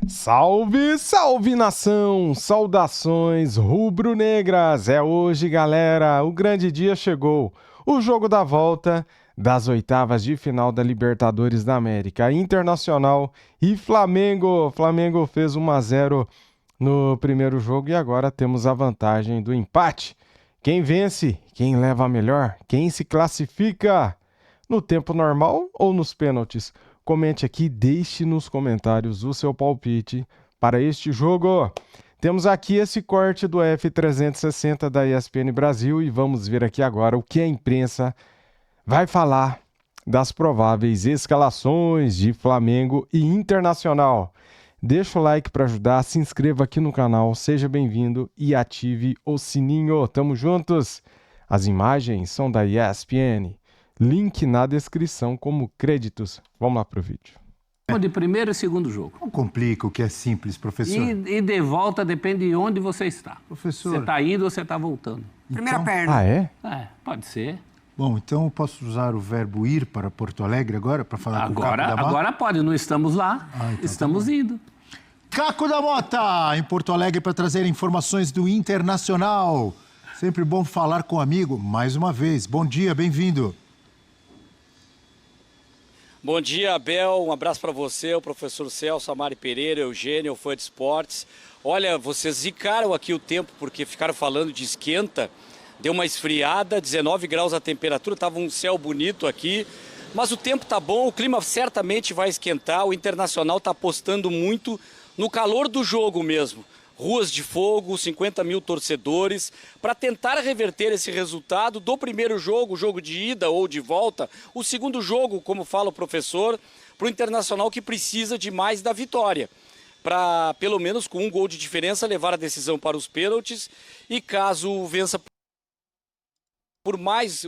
Salve, salve nação! Saudações rubro-negras! É hoje, galera, o grande dia chegou. O jogo da volta das oitavas de final da Libertadores da América, Internacional e Flamengo. Flamengo fez 1-0 no primeiro jogo e agora temos a vantagem do empate. Quem vence? Quem leva a melhor? Quem se classifica? No tempo normal ou nos pênaltis? Comente aqui, deixe nos comentários o seu palpite para este jogo. Temos aqui esse corte do F360 da ESPN Brasil e vamos ver aqui agora o que a imprensa vai falar das prováveis escalações de Flamengo e Internacional. Deixa o like para ajudar, se inscreva aqui no canal, seja bem-vindo e ative o sininho. Tamo juntos! As imagens são da ESPN. Link na descrição como créditos. Vamos lá pro vídeo. De primeiro e segundo jogo. Não complica o que é simples, professor. E de volta depende de onde você está. Professor. Você está indo ou você está voltando. Primeira perna. Ah, é? É, pode ser. Bom, então eu posso usar o verbo ir para Porto Alegre agora para falar com o Caco da Mota? Agora pode, não estamos lá, então estamos indo. Caco da Mota, em Porto Alegre para trazer informações do Internacional. Sempre bom falar com um amigo, mais uma vez. Bom dia, bem-vindo. Bom dia, Abel. Um abraço para você, o professor Celso, a Mari Pereira, Eugênio, o fã de esportes. Olha, vocês zicaram aqui o tempo porque ficaram falando de esquenta. Deu uma esfriada, 19 graus a temperatura, estava um céu bonito aqui. Mas o tempo tá bom, o clima certamente vai esquentar. O Internacional está apostando muito no calor do jogo mesmo. Ruas de fogo, 50 mil torcedores, para tentar reverter esse resultado do primeiro jogo, jogo de ida ou de volta. O segundo jogo, como fala o professor, para o Internacional que precisa de mais da vitória. Para, pelo menos com um gol de diferença, levar a decisão para os pênaltis e caso vença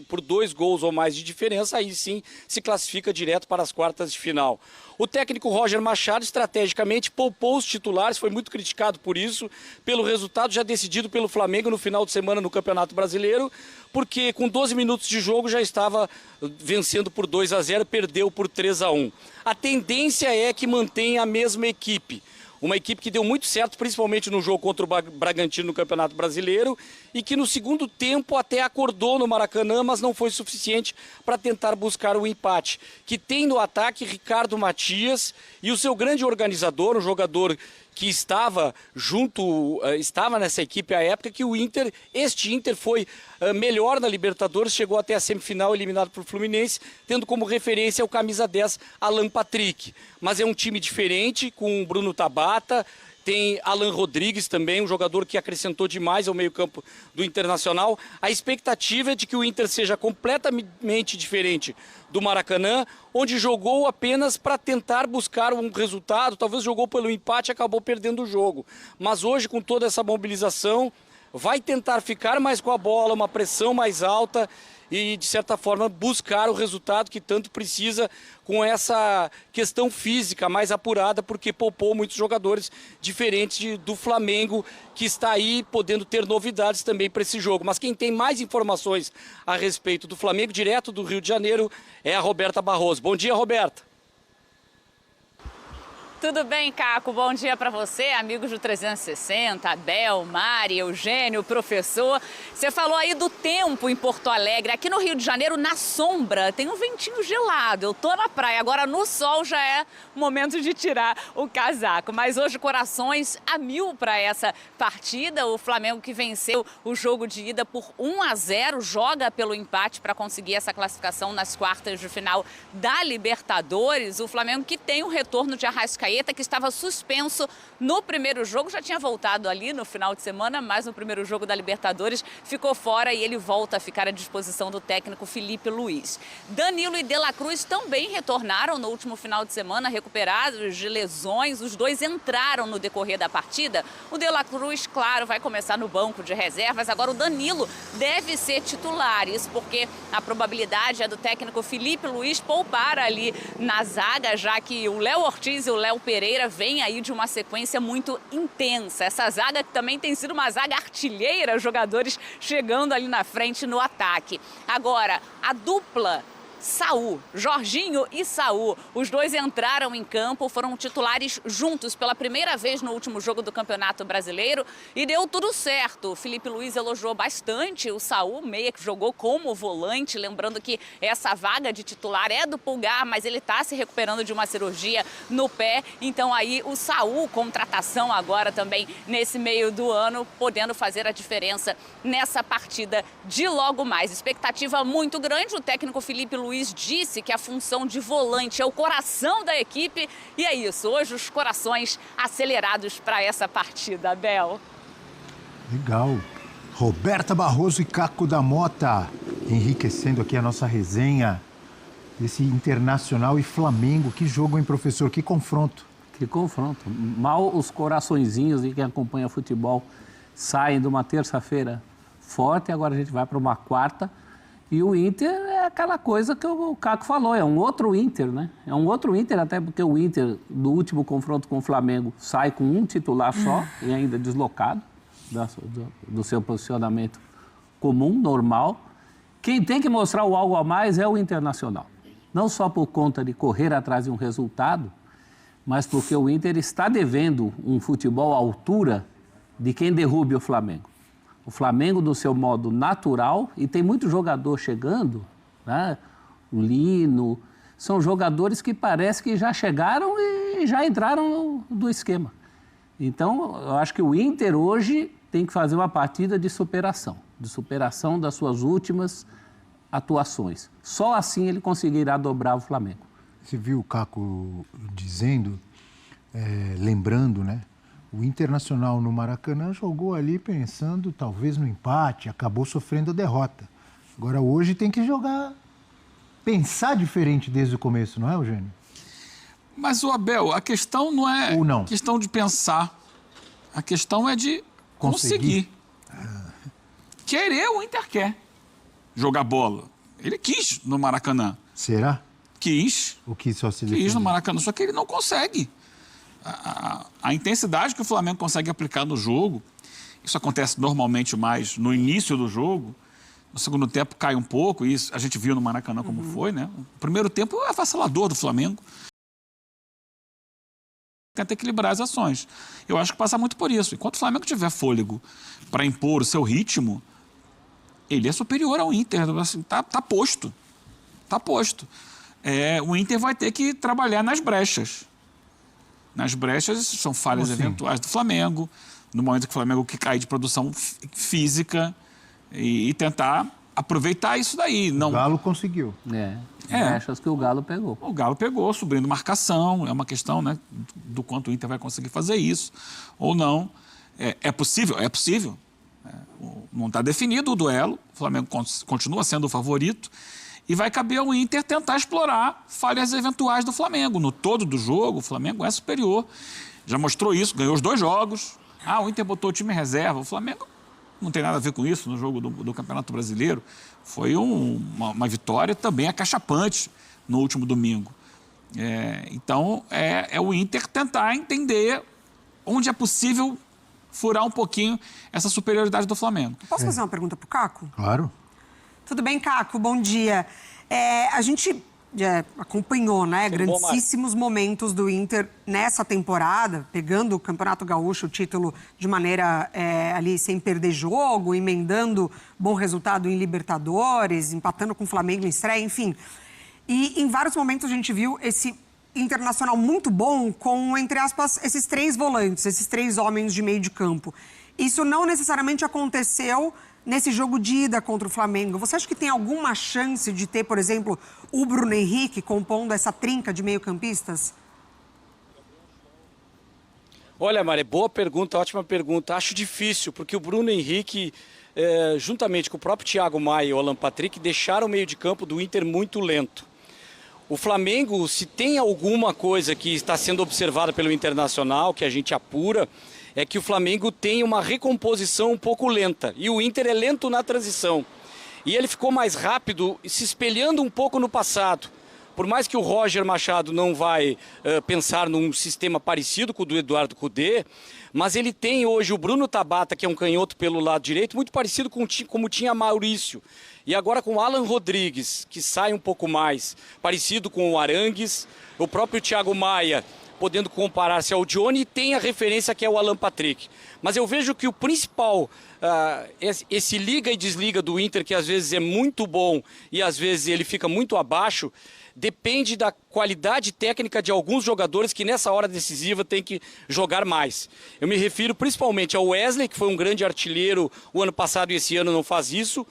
por 2 gols ou mais de diferença, aí sim se classifica direto para as quartas de final. O técnico Roger Machado, estrategicamente, poupou os titulares, foi muito criticado por isso, pelo resultado já decidido pelo Flamengo no final de semana no Campeonato Brasileiro, porque com 12 minutos de jogo já estava vencendo por 2-0, perdeu por 3-1. A tendência é que mantenha a mesma equipe. Uma equipe que deu muito certo, principalmente no jogo contra o Bragantino no Campeonato Brasileiro, e que no segundo tempo até acordou no Maracanã, mas não foi suficiente para tentar buscar o empate. Que tem no ataque Ricardo Matias e o seu grande organizador, um jogador que estava nessa equipe à época, que este Inter foi melhor na Libertadores, chegou até a semifinal eliminado por Fluminense, tendo como referência o camisa 10, Alan Patrick. Mas é um time diferente, com Bruno Tabata, tem Alan Rodrigues também, um jogador que acrescentou demais ao meio-campo do Internacional. A expectativa é de que o Inter seja completamente diferente do Maracanã, onde jogou apenas para tentar buscar um resultado, talvez jogou pelo empate e acabou perdendo o jogo. Mas hoje, com toda essa mobilização, vai tentar ficar mais com a bola, uma pressão mais alta e, de certa forma, buscar o resultado que tanto precisa com essa questão física mais apurada, porque poupou muitos jogadores diferentes do Flamengo, que está aí podendo ter novidades também para esse jogo. Mas quem tem mais informações a respeito do Flamengo, direto do Rio de Janeiro, é a Roberta Barroso. Bom dia, Roberta. Tudo bem, Caco? Bom dia para você, amigos do 360, Abel, Mari, Eugênio, professor. Você falou aí do tempo em Porto Alegre. Aqui no Rio de Janeiro, na sombra, tem um ventinho gelado. Eu tô na praia, agora no sol já é momento de tirar o casaco. Mas hoje, corações a mil para essa partida. O Flamengo que venceu o jogo de ida por 1-0, joga pelo empate para conseguir essa classificação nas quartas de final da Libertadores. O Flamengo que tem o retorno de Arrascaeta, que estava suspenso no primeiro jogo, já tinha voltado ali no final de semana, mas no primeiro jogo da Libertadores ficou fora e ele volta a ficar à disposição do técnico Felipe Luiz. Danilo e De La Cruz também retornaram no último final de semana, recuperados de lesões. Os dois entraram no decorrer da partida. O De La Cruz, claro, vai começar no banco de reservas. Agora o Danilo deve ser titular, isso porque a probabilidade é do técnico Felipe Luiz poupar ali na zaga, já que o Léo Ortiz e o Léo Pereira vem aí de uma sequência muito intensa. Essa zaga que também tem sido uma zaga artilheira, jogadores chegando ali na frente no ataque. Agora, a dupla Saul, Jorginho e Saul. Os dois entraram em campo, foram titulares juntos pela primeira vez no último jogo do Campeonato Brasileiro e deu tudo certo. O Felipe Luiz elogiou bastante o Saul, meia que jogou como volante, lembrando que essa vaga de titular é do Pulgar, mas ele está se recuperando de uma cirurgia no pé. Então aí o Saul, contratação agora também nesse meio do ano, podendo fazer a diferença nessa partida de logo mais. Expectativa muito grande, o técnico Felipe Luiz disse que a função de volante é o coração da equipe e é isso, hoje os corações acelerados para essa partida, Abel. Legal. Roberta Barroso e Caco da Mota, enriquecendo aqui a nossa resenha desse Internacional e Flamengo. Que jogo, hein, professor? Que confronto. Que confronto. Mal os coraçõezinhos de quem acompanha futebol saem de uma terça-feira forte, agora a gente vai para uma quarta. E o Inter é aquela coisa que o Caco falou, é um outro Inter, né? É um outro Inter, até porque o Inter, do último confronto com o Flamengo, sai com um titular só e ainda deslocado do seu posicionamento comum, normal. Quem tem que mostrar o algo a mais é o Internacional. Não só por conta de correr atrás de um resultado, mas porque o Inter está devendo um futebol à altura de quem derrube o Flamengo. O Flamengo no seu modo natural, e tem muito jogador chegando, né? O Lino, são jogadores que parece que já chegaram e já entraram do esquema. Então, eu acho que o Inter hoje tem que fazer uma partida de superação das suas últimas atuações. Só assim ele conseguirá dobrar o Flamengo. Você viu o Caco dizendo, lembrando, né? O Internacional no Maracanã jogou ali pensando talvez no empate, acabou sofrendo a derrota. Agora hoje tem que jogar, pensar diferente desde o começo, não é, Eugênio? Mas, o Abel, a questão não é questão de pensar, a questão é de conseguir. Querer, o Inter quer jogar bola. Ele quis no Maracanã. Será? Quis. O que só se defende? Quis no Maracanã, só que ele não consegue. A intensidade que o Flamengo consegue aplicar no jogo, isso acontece normalmente mais no início do jogo, no segundo tempo cai um pouco, e isso a gente viu no Maracanã como foi, né? O primeiro tempo é avassalador do Flamengo. Tenta equilibrar as ações. Eu acho que passa muito por isso. Enquanto o Flamengo tiver fôlego para impor o seu ritmo, ele é superior ao Inter, assim, tá posto. Tá posto. O Inter vai ter que trabalhar nas brechas. Nas brechas são falhas eventuais do Flamengo, no momento que o Flamengo cai de produção física e tentar aproveitar isso daí. Não... O Galo conseguiu. Brechas que o Galo pegou. O Galo pegou, subindo marcação, é uma questão, né, do quanto o Inter vai conseguir fazer isso ou não. É possível? É possível. Não está definido o duelo, o Flamengo continua sendo o favorito. E vai caber ao Inter tentar explorar falhas eventuais do Flamengo. No todo do jogo, o Flamengo é superior. Já mostrou isso, ganhou os 2 jogos. O Inter botou o time em reserva. O Flamengo não tem nada a ver com isso no jogo do Campeonato Brasileiro. Foi uma vitória também acachapante no último domingo. Então, é o Inter tentar entender onde é possível furar um pouquinho essa superioridade do Flamengo. Posso fazer uma pergunta para o Caco? Claro. Tudo bem, Caco? Bom dia. A gente acompanhou, né, grandíssimos momentos do Inter nessa temporada, pegando o Campeonato Gaúcho, o título de maneira ali sem perder jogo, emendando bom resultado em Libertadores, empatando com o Flamengo em estreia, enfim. E em vários momentos a gente viu esse Internacional muito bom com, entre aspas, esses 3 volantes, esses 3 homens de meio de campo. Isso não necessariamente aconteceu nesse jogo de ida contra o Flamengo. Você acha que tem alguma chance de ter, por exemplo, o Bruno Henrique compondo essa trinca de meio-campistas? Olha, Mari, boa pergunta, ótima pergunta. Acho difícil, porque o Bruno Henrique, juntamente com o próprio Thiago Maia e o Alan Patrick, deixaram o meio de campo do Inter muito lento. O Flamengo, se tem alguma coisa que está sendo observada pelo Internacional, que a gente apura, é que o Flamengo tem uma recomposição um pouco lenta. E o Inter é lento na transição. E ele ficou mais rápido, se espelhando um pouco no passado. Por mais que o Roger Machado não vai pensar num sistema parecido com o do Eduardo Cudê, mas ele tem hoje o Bruno Tabata, que é um canhoto pelo lado direito, muito parecido com como tinha Maurício. E agora com o Alan Rodrigues, que sai um pouco mais, parecido com o Arangues, o próprio Thiago Maia podendo comparar-se ao Johnny, e tem a referência que é o Alan Patrick. Mas eu vejo que o principal, esse liga e desliga do Inter, que às vezes é muito bom e às vezes ele fica muito abaixo, depende da qualidade técnica de alguns jogadores que nessa hora decisiva tem que jogar mais. Eu me refiro principalmente ao Wesley, que foi um grande artilheiro o ano passado e esse ano não faz isso.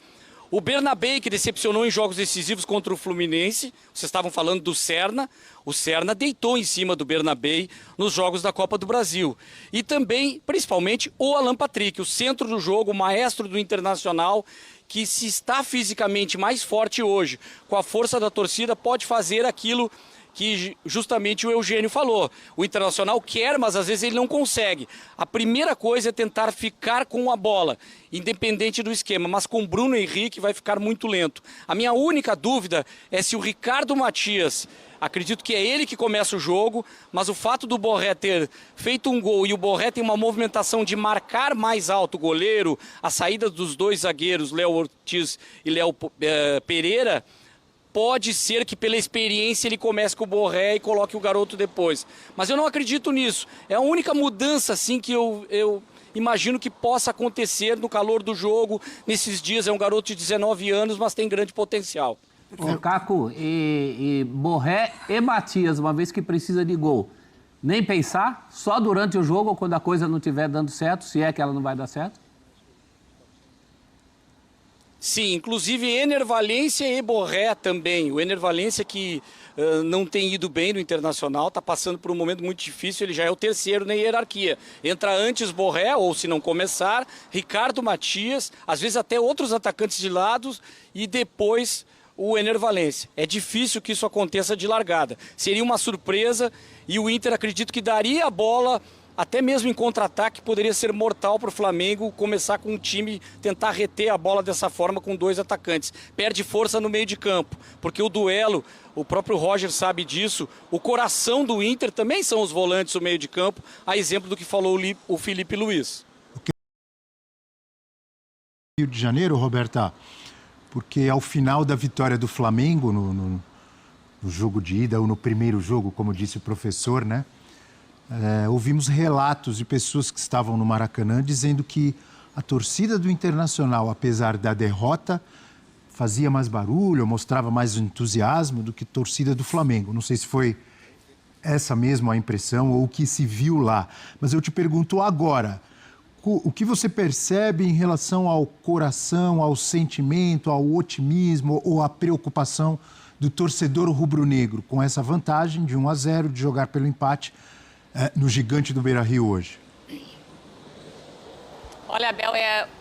O Bernabé, que decepcionou em jogos decisivos contra o Fluminense. Vocês estavam falando do Serna. O Serna deitou em cima do Bernabé nos jogos da Copa do Brasil. E também, principalmente, o Alan Patrick, o centro do jogo, o maestro do Internacional, que se está fisicamente mais forte hoje, com a força da torcida, pode fazer aquilo que justamente o Eugênio falou. O Internacional quer, mas às vezes ele não consegue. A primeira coisa é tentar ficar com a bola, independente do esquema, mas com Bruno Henrique vai ficar muito lento. A minha única dúvida é se o Ricardo Matias, acredito que é ele que começa o jogo, mas o fato do Borré ter feito um gol e o Borré tem uma movimentação de marcar mais alto o goleiro, a saída dos dois zagueiros, Léo Ortiz e Léo Pereira, pode ser que pela experiência ele comece com o Borré e coloque o garoto depois. Mas eu não acredito nisso. É a única mudança assim, que eu imagino que possa acontecer no calor do jogo. Nesses dias é um garoto de 19 anos, mas tem grande potencial. Ô, Caco, e Borré e Matias, uma vez que precisa de gol, nem pensar, só durante o jogo ou quando a coisa não estiver dando certo, se é que ela não vai dar certo? Sim, inclusive Ener Valencia e Borré também. O Ener Valencia que não tem ido bem no Internacional, está passando por um momento muito difícil, ele já é o terceiro na hierarquia. Entra antes Borré, ou se não começar, Ricardo Matias, às vezes até outros atacantes de lados e depois o Ener Valencia. É difícil que isso aconteça de largada. Seria uma surpresa e o Inter acredito que daria a bola até mesmo em contra-ataque, poderia ser mortal para o Flamengo começar com um time, tentar reter a bola dessa forma com dois atacantes. Perde força no meio de campo, porque o duelo, o próprio Roger sabe disso, o coração do Inter também são os volantes do meio de campo, a exemplo do que falou o Felipe Luiz. Rio de Janeiro, Roberta, porque ao final da vitória do Flamengo no jogo de ida, ou no primeiro jogo, como disse o professor, né? Ouvimos relatos de pessoas que estavam no Maracanã dizendo que a torcida do Internacional, apesar da derrota, fazia mais barulho, mostrava mais entusiasmo do que a torcida do Flamengo. Não sei se foi essa mesma a impressão ou o que se viu lá. Mas eu te pergunto agora, o que você percebe em relação ao coração, ao sentimento, ao otimismo ou à preocupação do torcedor rubro-negro com essa vantagem de 1-0, de jogar pelo empate no Gigante do Beira-Rio hoje? Olha, Abel,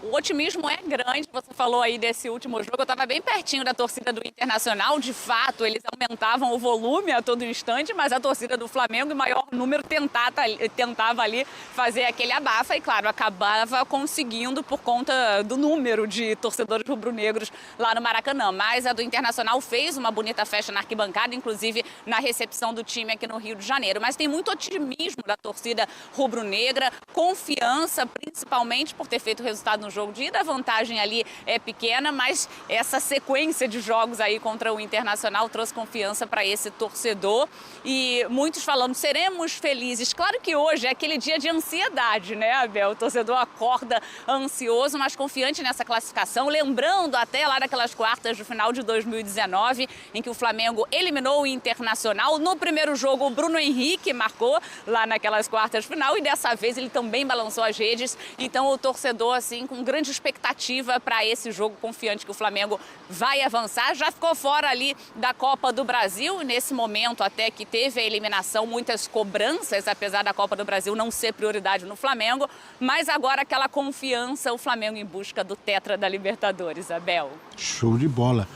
o otimismo é grande. Você falou aí desse último jogo. Eu estava bem pertinho da torcida do Internacional. De fato, eles aumentavam o volume a todo instante, mas a torcida do Flamengo, em maior número, tentava ali fazer aquele abafa e, claro, acabava conseguindo por conta do número de torcedores rubro-negros lá no Maracanã. Mas a do Internacional fez uma bonita festa na arquibancada, inclusive na recepção do time aqui no Rio de Janeiro. Mas tem muito otimismo da torcida rubro-negra, confiança, principalmente por ter feito o resultado no jogo de ida. A vantagem ali é pequena, mas essa sequência de jogos aí contra o Internacional trouxe confiança para esse torcedor. E muitos falando, seremos felizes. Claro que hoje é aquele dia de ansiedade, né, Abel? O torcedor acorda ansioso, mas confiante nessa classificação. Lembrando até lá daquelas quartas do final de 2019, em que o Flamengo eliminou o Internacional. No primeiro jogo, o Bruno Henrique marcou lá naquelas quartas de final e dessa vez ele também balançou as redes. Então o torcedor, assim, com grande expectativa para esse jogo, confiante que o Flamengo vai avançar. Já ficou fora ali da Copa do Brasil, nesse momento até que teve a eliminação, muitas cobranças, apesar da Copa do Brasil não ser prioridade no Flamengo, mas agora aquela confiança, o Flamengo em busca do tetra da Libertadores, Abel. Show de bola.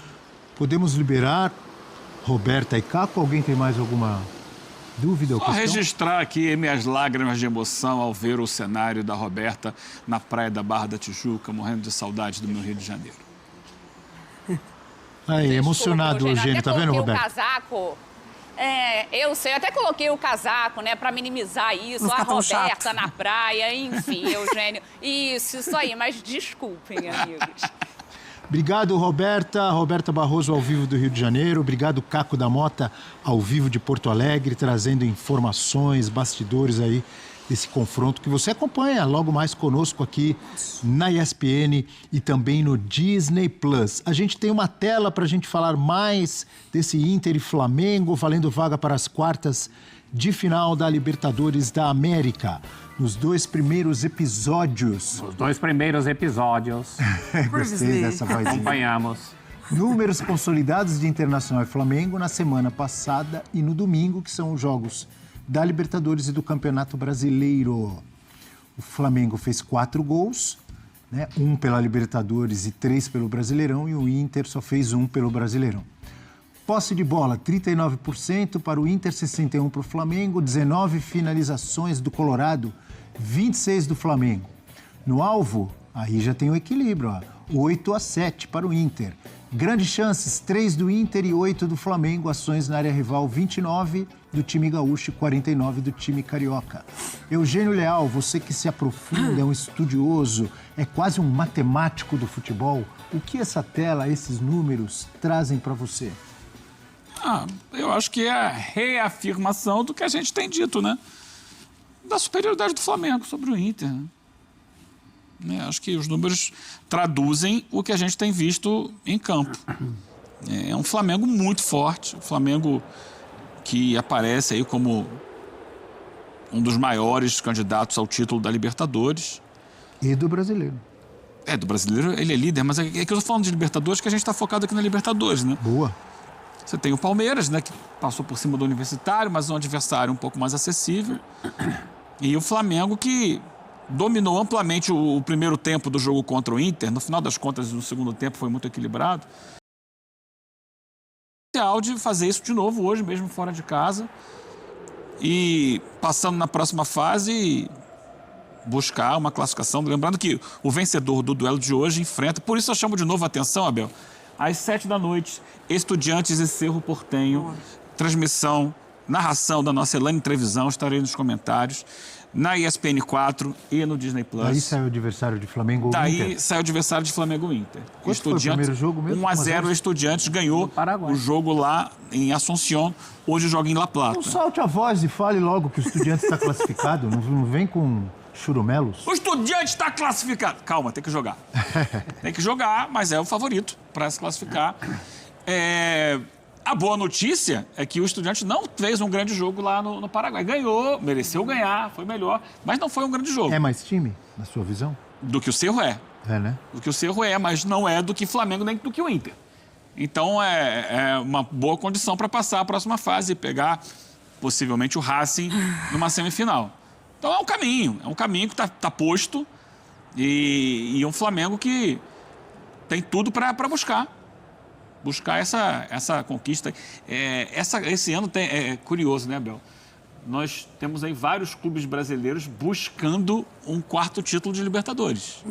Podemos liberar Roberta e Caco? Alguém tem mais alguma dúvida ou Só questão? registrar aqui minhas lágrimas de emoção ao ver o cenário da Roberta na praia da Barra da Tijuca, morrendo de saudade do meu Rio de Janeiro. Aí, emocionado o Eugênio, tá vendo, Roberto? O casaco. Eu sei, até coloquei o casaco, né, para minimizar isso. A Roberta na praia, enfim, Eugênio. Isso aí, mas desculpem, amigos. Obrigado, Roberta Barroso, ao vivo do Rio de Janeiro. Obrigado, Caco da Mota, ao vivo de Porto Alegre, trazendo informações, bastidores aí desse confronto que você acompanha logo mais conosco aqui na ESPN e também no Disney+. A gente tem uma tela para a gente falar mais desse Inter e Flamengo, valendo vaga para as quartas de final da Libertadores da América. Nos 2 primeiros episódios. Os 2 primeiros episódios. Gostei dessa vozinha. Acompanhamos. Números consolidados de Internacional e Flamengo na semana passada e no domingo, que são os jogos da Libertadores e do Campeonato Brasileiro. O Flamengo fez 4 gols, né? 1 pela Libertadores e 3 pelo Brasileirão, e o Inter só fez 1 pelo Brasileirão. Posse de bola, 39% para o Inter, 61% para o Flamengo, 19 finalizações do Colorado, 26 do Flamengo. No alvo, aí já tem o equilíbrio, 8-7 para o Inter. Grandes chances, 3 do Inter e 8 do Flamengo. Ações na área rival, 29 do time gaúcho e 49 do time carioca. Eugênio Leal, você que se aprofunda, é um estudioso, é quase um matemático do futebol. O que essa tela, esses números trazem para você? Eu acho que é a reafirmação do que a gente tem dito, né? Da superioridade do Flamengo sobre o Inter. Acho que os números traduzem o que a gente tem visto em campo. É um Flamengo muito forte, um Flamengo que aparece aí como um dos maiores candidatos ao título da Libertadores. E do Brasileiro. Do Brasileiro ele é líder, mas é que eu estou falando de Libertadores, que a gente está focado aqui na Libertadores, né? Boa. Você tem o Palmeiras, né, que passou por cima do Universitário, mas um adversário um pouco mais acessível. E o Flamengo, que dominou amplamente o primeiro tempo do jogo contra o Inter. No final das contas, no segundo tempo foi muito equilibrado. Ideal de fazer isso de novo hoje, mesmo fora de casa. E passando na próxima fase, buscar uma classificação. Lembrando que o vencedor do duelo de hoje enfrenta... Por isso eu chamo de novo a atenção, Abel. Às 7 da noite, Estudiantes e Cerro Porteño. Transmissão, narração da nossa Elane Trevisão, estarei nos comentários, na ESPN 4 e no Disney+. Daí sai o adversário de Flamengo ou Inter? Daí sai o adversário de Flamengo Inter. Quanto foi o primeiro jogo mesmo? 1-0, o Estudiantes ganhou o jogo lá em Assunción, hoje joga em La Plata. Não solte a voz e fale logo que o Estudiantes está classificado, não vem com churumelos. O Estudiantes está classificado. Calma, tem que jogar. Tem que jogar, mas é o favorito para se classificar. A boa notícia é que o Estudiantes não fez um grande jogo lá no Paraguai. Ganhou, mereceu ganhar, foi melhor, mas não foi um grande jogo. É mais time, na sua visão? Do que o Cerro é. É, né? Do que o Cerro é, mas não é do que Flamengo nem do que o Inter. Então é uma boa condição para passar a próxima fase e pegar possivelmente o Racing numa semifinal. Então é um caminho que está posto e um Flamengo que tem tudo para buscar essa conquista. Esse ano é curioso, né, Abel? Nós temos aí vários clubes brasileiros buscando um 4º título de Libertadores.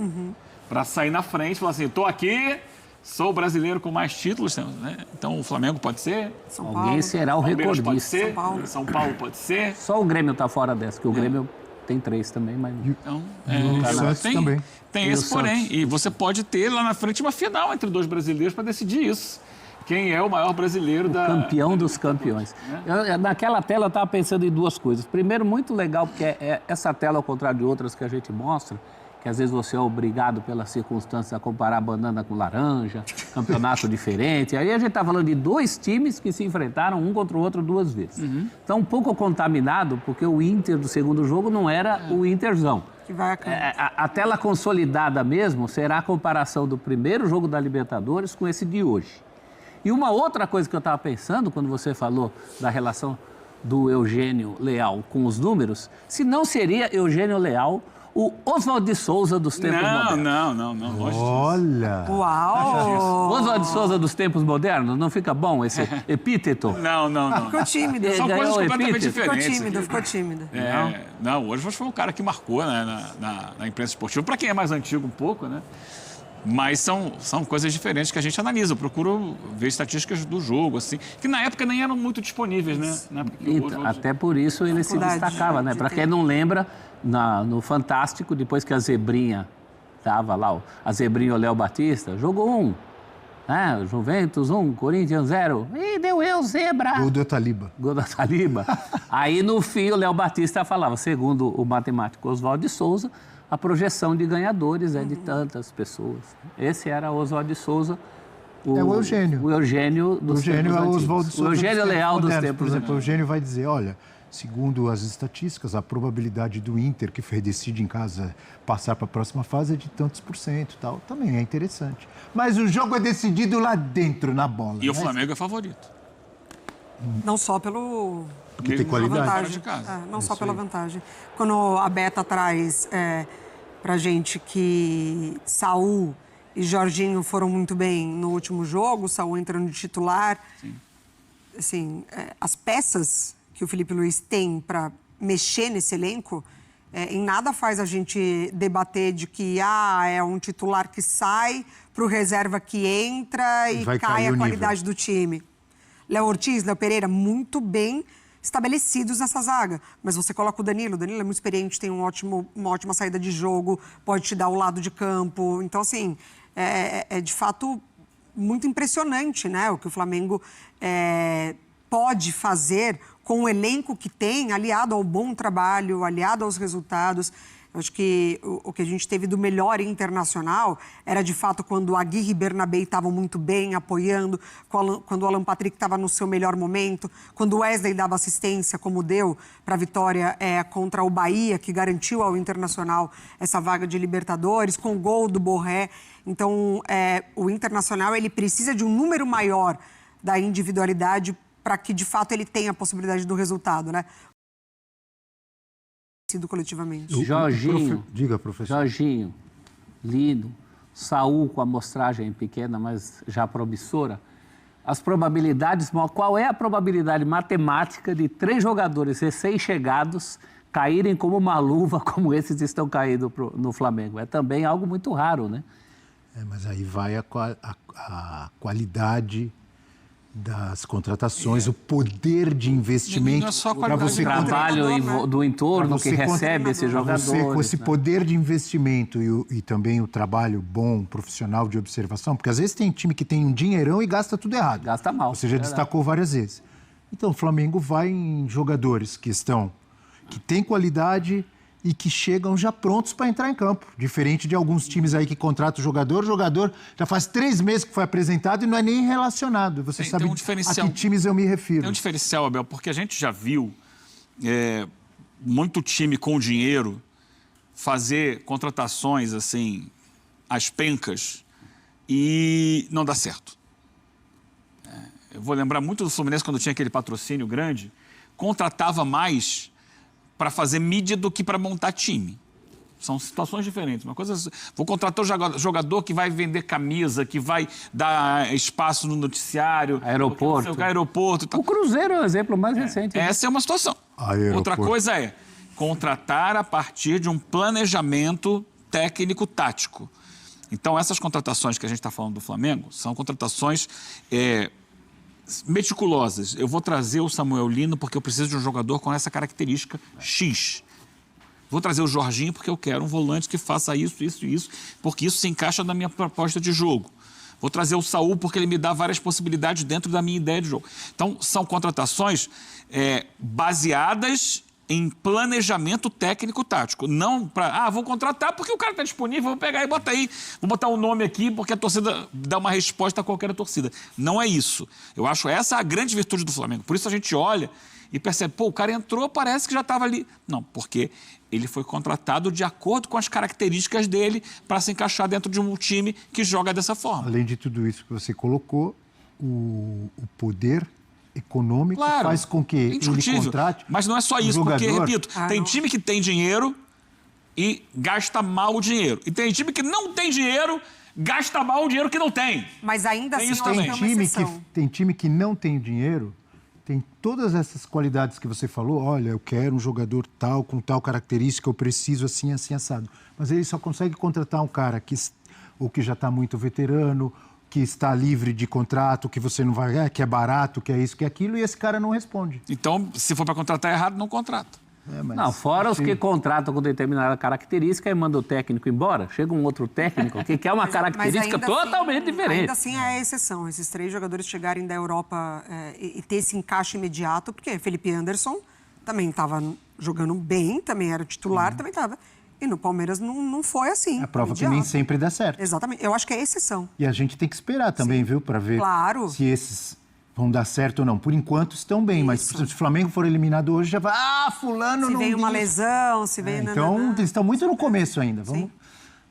Para sair na frente e falar assim, estou aqui, sou o brasileiro com mais títulos. Né? Então o Flamengo pode ser. Alguém será o recordista. Pode ser. São Paulo pode ser. Só o Grêmio está fora dessa, porque o Grêmio tem 3 também, mas... Então, o Santos também. Tem esse porém. E você pode ter lá na frente uma final entre 2 brasileiros para decidir isso. Quem é o maior brasileiro campeão dos campeões. Naquela tela eu estava pensando em 2 coisas. Primeiro, muito legal, porque essa tela, ao contrário de outras que a gente mostra, que às vezes você é obrigado pelas circunstâncias a comparar banana com laranja, campeonato diferente. Aí a gente está falando de 2 times que se enfrentaram um contra o outro 2 vezes. Então, um pouco contaminado, porque o Inter do segundo jogo não era o Interzão. Que vai a tela consolidada mesmo será a comparação do primeiro jogo da Libertadores com esse de hoje. E uma outra coisa que eu estava pensando, quando você falou da relação do Eugênio Leal com os números, se não seria Eugênio Leal o Oswald de Souza dos tempos modernos. Não. Olha! Uau! Oswald de Souza dos tempos modernos, não fica bom esse epíteto? Não. Ficou tímido. São coisas completamente Ficou diferentes. ficou tímido. Hoje foi um cara que marcou, né, na imprensa esportiva. Para quem é mais antigo um pouco, né? Mas são coisas diferentes que a gente analisa. Eu procuro ver estatísticas do jogo, assim, que na época nem eram muito disponíveis, né? Na época que até por isso ele se destacava, né? Para quem não lembra, no Fantástico, depois que a Zebrinha Tava lá a zebrinha, o Léo Batista, jogou 1. Né? Juventus 1, Corinthians 0. Ih, deu eu, zebra. Gol do Taliba. Gol da Taliba. Aí, no fim, o Léo Batista falava, segundo o matemático Oswaldo de Souza, a projeção de ganhadores é de tantas pessoas. Esse era Oswaldo de Souza. É o Eugênio. O Eugênio dos tempos é o antigos. Oswaldo de Souza. O Eugênio Leal dos tempos Por exemplo, antigos. o Eugênio vai dizer, olha, segundo as estatísticas, a probabilidade do Inter, que decide em casa passar para a próxima fase, é de tantos por cento. Tal. Também é interessante. Mas o jogo é decidido lá dentro, na bola. E o Flamengo é favorito. Não só pelo... Porque tem qualidade. Pela Fora vantagem. de casa. Não só pela vantagem. Quando a Beta traz pra gente que Saul e Jorginho foram muito bem no último jogo, Saul entrando de titular. Sim. Assim, as peças que o Felipe Luiz tem para mexer nesse elenco, em nada faz a gente debater de que é um titular que sai para o reserva que entra e Vai cai cair a o qualidade nível. do time. Léo Ortiz, Léo Pereira, muito bem estabelecidos nessa zaga. Mas você coloca o Danilo é muito experiente, tem uma ótima saída de jogo, pode te dar o lado de campo. Então, assim, é de fato muito impressionante, né? O que o Flamengo pode fazer com o elenco que tem, aliado ao bom trabalho, aliado aos resultados. Eu acho que o que a gente teve do melhor internacional era, de fato, quando o Aguirre e Bernabé estavam muito bem, apoiando, quando o Alan Patrick estava no seu melhor momento, quando o Wesley dava assistência, como deu para a vitória contra o Bahia, que garantiu ao Internacional essa vaga de Libertadores, com o gol do Borré. Então, o Internacional ele precisa de um número maior da individualidade para que, de fato, ele tenha a possibilidade do resultado, né? Coletivamente. Jorginho, Diga, professor. Jorginho, Lino, Saul com amostragem pequena, mas já promissora. As probabilidades, qual é a probabilidade matemática de 3 jogadores recém-chegados caírem como uma luva, como esses estão caindo no Flamengo? É também algo muito raro, né? Mas aí vai a qualidade das contratações, o poder de investimento. Não é só a para qualidade você O trabalho do entorno que recebe esse jogador. Você, com esse poder de investimento e também o trabalho bom, profissional de observação, porque às vezes tem time que tem um dinheirão e gasta tudo errado. Gasta mal. Você já destacou várias vezes. Então, o Flamengo vai em jogadores que têm qualidade e que chegam já prontos para entrar em campo. Diferente de alguns times aí que contratam o jogador já faz 3 meses que foi apresentado e não é nem relacionado. Você sabe tem um diferencial. a que times eu me refiro. Tem um diferencial, Abel, porque a gente já viu muito time com dinheiro fazer contratações assim, às pencas, e não dá certo. Eu vou lembrar muito do Fluminense quando tinha aquele patrocínio grande, contratava mais para fazer mídia do que para montar time. São situações diferentes. Uma coisa, vou contratar o jogador que vai vender camisa, que vai dar espaço no noticiário. Aeroporto. O Cruzeiro é o exemplo mais recente. Essa é uma situação. Outra coisa é contratar a partir de um planejamento técnico-tático. Então, essas contratações que a gente está falando do Flamengo são contratações meticulosas. Eu vou trazer o Samuel Lino porque eu preciso de um jogador com essa característica X. Vou trazer o Jorginho porque eu quero um volante que faça isso, porque isso se encaixa na minha proposta de jogo. Vou trazer o Saul porque ele me dá várias possibilidades dentro da minha ideia de jogo. Então, são contratações baseadas em planejamento técnico-tático. Não para, vou contratar porque o cara está disponível, vou pegar e botar aí. Vou botar um nome aqui porque a torcida dá uma resposta a qualquer torcida. Não é isso. Eu acho essa a grande virtude do Flamengo. Por isso a gente olha e percebe, o cara entrou, parece que já estava ali. Não, porque ele foi contratado de acordo com as características dele para se encaixar dentro de um time que joga dessa forma. Além de tudo isso que você colocou, o poder econômico faz com que ele contrate. Mas não é só isso, porque, repito, tem time que tem dinheiro e gasta mal o dinheiro. E tem time que não tem dinheiro, gasta mal o dinheiro que não tem. Mas ainda assim, tem time que não tem dinheiro, tem todas essas qualidades que você falou. Olha, eu quero um jogador tal, com tal característica, eu preciso assim, assim, assado. Mas ele só consegue contratar um cara que já está muito veterano, que está livre de contrato, que você não vai, que é barato, que é isso, que é aquilo, e esse cara não responde. Então, se for para contratar errado, não contrata. Mas Não, fora os que contratam com determinada característica e mandam o técnico embora. Chega um outro técnico que quer uma característica totalmente diferente. Ainda assim é a exceção, esses 3 jogadores chegarem da Europa e ter esse encaixe imediato, porque Felipe Anderson também estava jogando bem, também era titular, também estava. E no Palmeiras não foi assim. É a prova que nem sempre dá certo. Exatamente, eu acho que é exceção. E a gente tem que esperar também, viu, para ver se esses vão dar certo ou não. Por enquanto estão bem, mas se o Flamengo for eliminado hoje, já vai, fulano não... Se veio uma lesão, se veio... Então, eles estão muito no começo ainda. Vamos...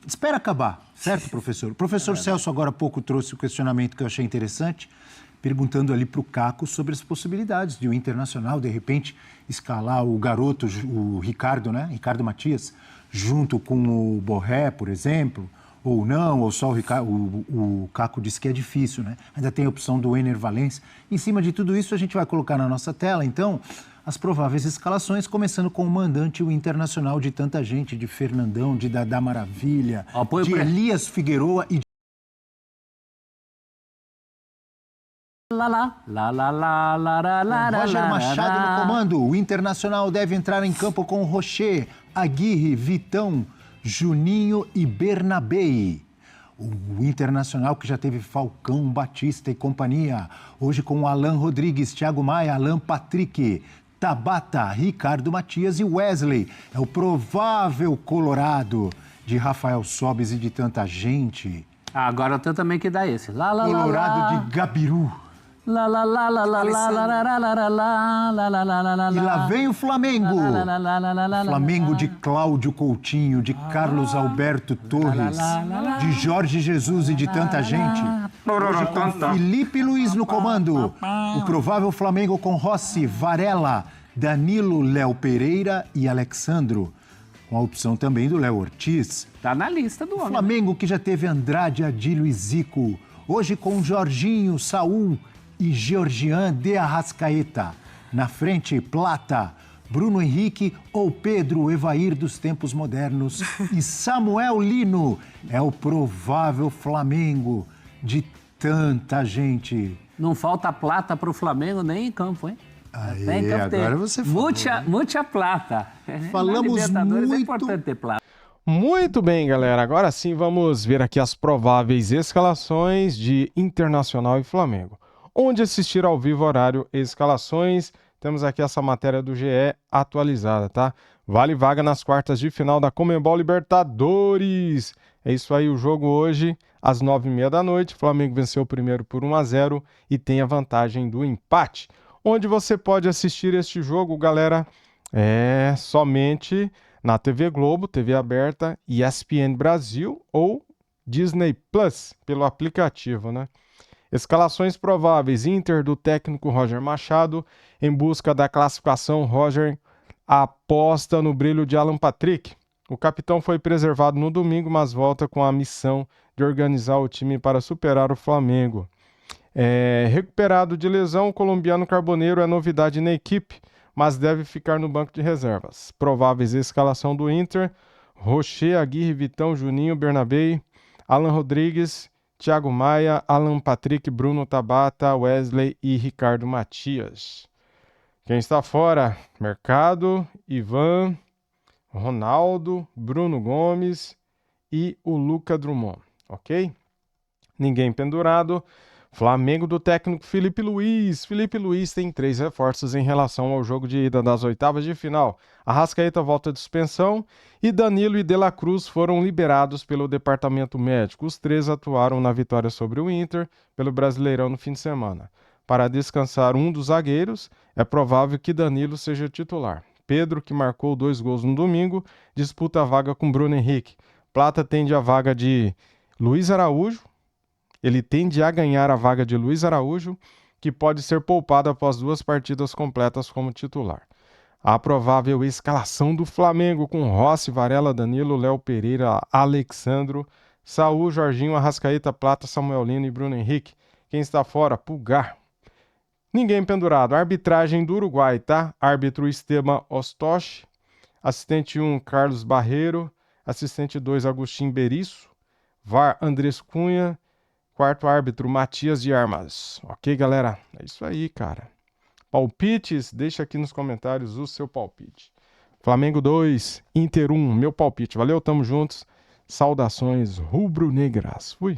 Espera acabar, certo, professor? O professor Celso agora há pouco trouxe o questionamento que eu achei interessante, perguntando ali para o Caco sobre as possibilidades de o Internacional, de repente, escalar o garoto, o Ricardo, né? Ricardo Matias, junto com o Borré, por exemplo, ou não, ou só o Caco disse que é difícil, né? Ainda tem a opção do Ener Valencia. Em cima de tudo isso, a gente vai colocar na nossa tela, então, as prováveis escalações, começando com o mandante, o Internacional de tanta gente, de Fernandão, de Dadá Maravilha, de Elias Figueroa e Roger Machado no comando. O Internacional deve entrar em campo com Rocher, Aguirre, Vitão, Juninho e Bernabei. O Internacional que já teve Falcão, Batista e companhia. Hoje com Alan Rodrigues, Thiago Maia, Alan Patrick, Tabata, Ricardo Matias e Wesley. É o provável Colorado de Rafael Sobis e de tanta gente. Agora eu também que dá esse. Colorado de Gabiru. E lá vem o Flamengo. Flamengo de Cláudio Coutinho, de Carlos Alberto Torres, de Jorge Jesus e de tanta gente. Hoje com Felipe Luiz no comando. O provável Flamengo com Rossi, Varela, Danilo, Léo Pereira e Alexandro. Com a opção também do Léo Ortiz. Tá na lista do homem. Flamengo que já teve Andrade, Adílio e Zico. Hoje com Jorginho, Saul e Georgian de Arrascaeta. Na frente, Plata, Bruno Henrique ou Pedro Evair dos tempos modernos e Samuel Lino. É o provável Flamengo de tanta gente. Não falta plata para o Flamengo nem em campo, hein? Aí, agora você falou. Muita plata. Falamos muito... É importante ter plata. Muito bem, galera. Agora sim vamos ver aqui as prováveis escalações de Internacional e Flamengo. Onde assistir ao vivo, horário e escalações. Temos aqui essa matéria do GE atualizada, tá? Vale vaga nas quartas de final da Conmebol Libertadores. É isso aí, o jogo hoje às 9h30 da noite. O Flamengo venceu o primeiro por 1-0 e tem a vantagem do empate. Onde você pode assistir este jogo, galera, é somente na TV Globo, TV aberta, ESPN Brasil ou Disney Plus, pelo aplicativo, né? Escalações prováveis: Inter do técnico Roger Machado. Em busca da classificação, Roger aposta no brilho de Alan Patrick. O capitão foi preservado no domingo, mas volta com a missão de organizar o time para superar o Flamengo. Recuperado de lesão, o colombiano Carboneiro é novidade na equipe, mas deve ficar no banco de reservas. Prováveis escalação do Inter: Rocher, Aguirre, Vitão, Juninho, Bernabei, Alan Rodrigues, Thiago Maia, Alan Patrick, Bruno Tabata, Wesley e Ricardo Matias. Quem está fora? Mercado, Ivan, Ronaldo, Bruno Gomes e o Luca Drummond, ok? Ninguém pendurado. Flamengo do técnico Felipe Luiz. Felipe Luiz tem 3 reforços em relação ao jogo de ida das oitavas de final. Arrascaeta volta de suspensão e Danilo e De La Cruz foram liberados pelo departamento médico. Os 3 atuaram na vitória sobre o Inter pelo Brasileirão no fim de semana. Para descansar um dos zagueiros, é provável que Danilo seja titular. Pedro, que marcou 2 gols no domingo, disputa a vaga com Bruno Henrique. Plata tende a vaga de Luiz Araújo. Ele tende a ganhar a vaga de Luiz Araújo, que pode ser poupado após 2 partidas completas como titular. A provável escalação do Flamengo com Rossi, Varela, Danilo, Léo Pereira, Alexandro, Saul, Jorginho, Arrascaeta, Plata, Samuel Lino e Bruno Henrique. Quem está fora? Pulgar. Ninguém pendurado. Arbitragem do Uruguai, tá? Árbitro Esteban Ostoche. Assistente 1, Carlos Barreiro. Assistente 2, Agostinho Berisso. VAR, Andrés Cunha. Quarto árbitro, Matias de Armas. Ok, galera? É isso aí, cara. Palpites, deixa aqui nos comentários o seu palpite. Flamengo 2, Inter 1, meu palpite. Valeu, tamo juntos. Saudações rubro-negras. Fui.